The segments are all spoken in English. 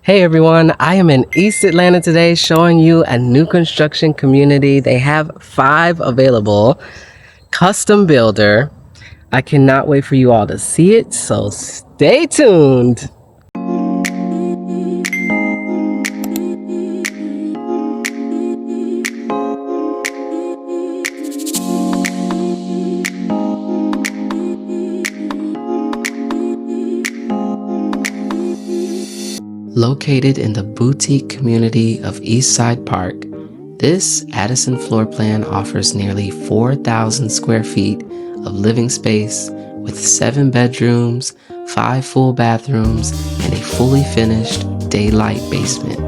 Hey everyone, I am in East Atlanta today showing you a new construction community. They have 5 available. Custom builder. I cannot wait for you all to see it, so stay tuned. Located in the boutique community of Eastside Parc, this Addison floor plan offers nearly 4,000 square feet of living space with 7 bedrooms, 5 full bathrooms, and a fully finished daylight basement.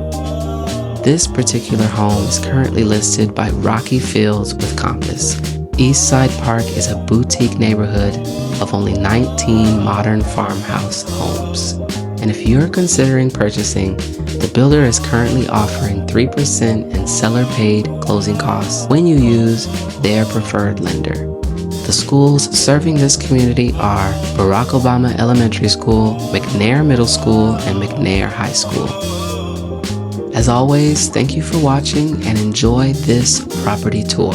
This particular home is currently listed by Rocky Fields with Compass. Eastside Parc is a boutique neighborhood of only 19 modern farmhouse homes. And if you're considering purchasing, the builder is currently offering 3% in seller-paid closing costs when you use their preferred lender. The schools serving this community are Barack Obama Elementary School, McNair Middle School, and McNair High School. As always, thank you for watching and enjoy this property tour.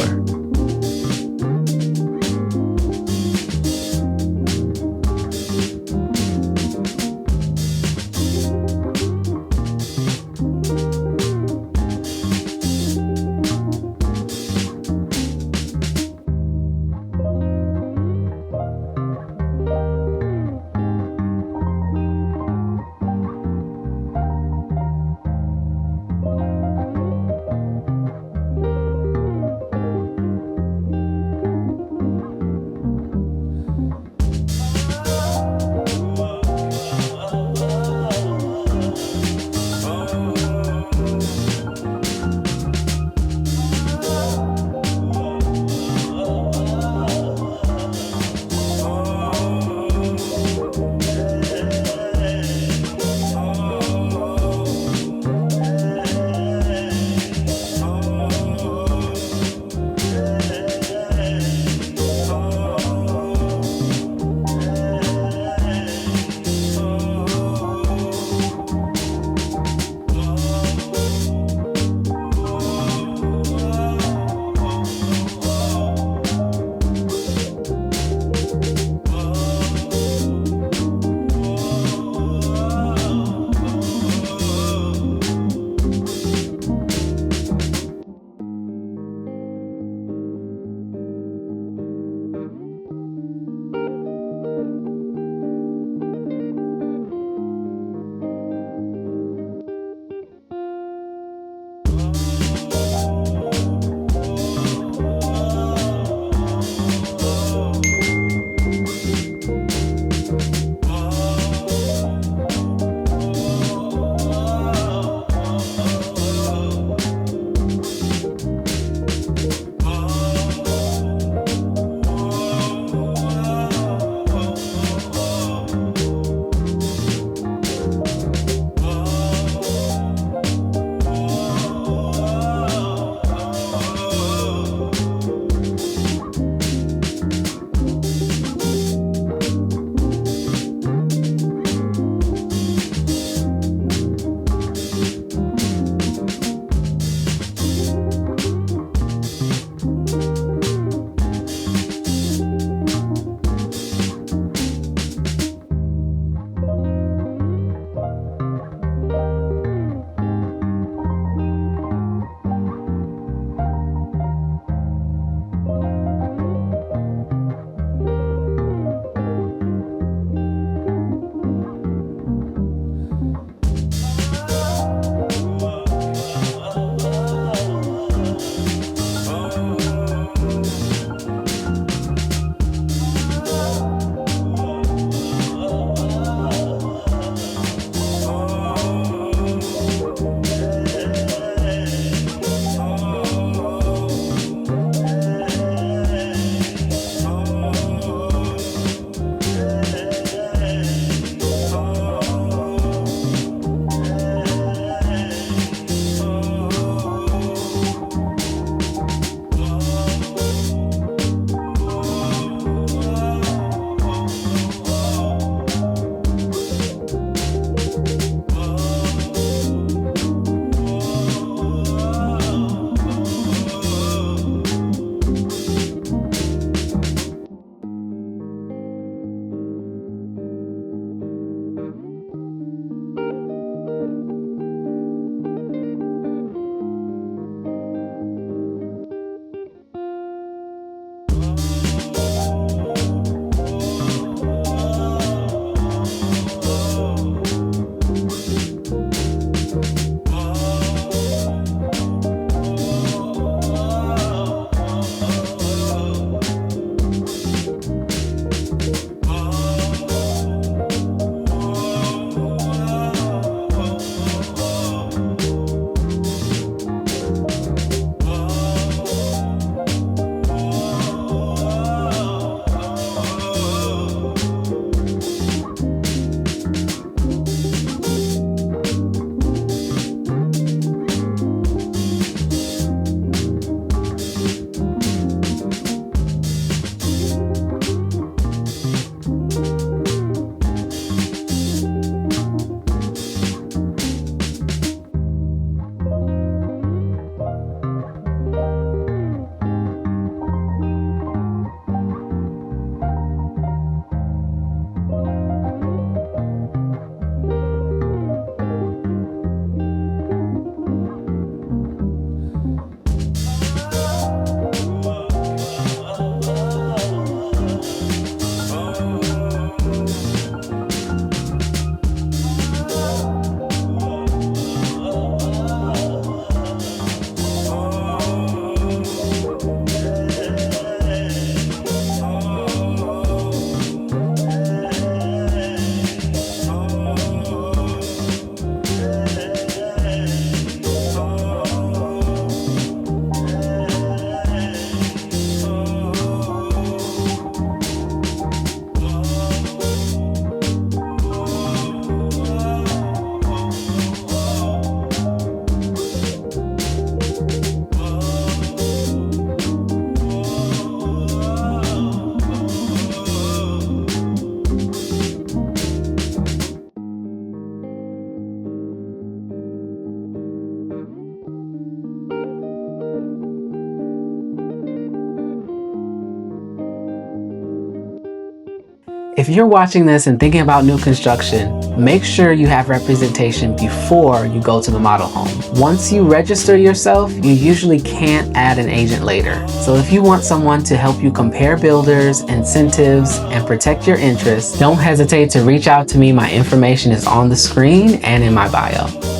If you're watching this and thinking about new construction, make sure you have representation before you go to the model home. Once you register yourself, you usually can't add an agent later. So if you want someone to help you compare builders, incentives, and protect your interests, don't hesitate to reach out to me. My information is on the screen and in my bio.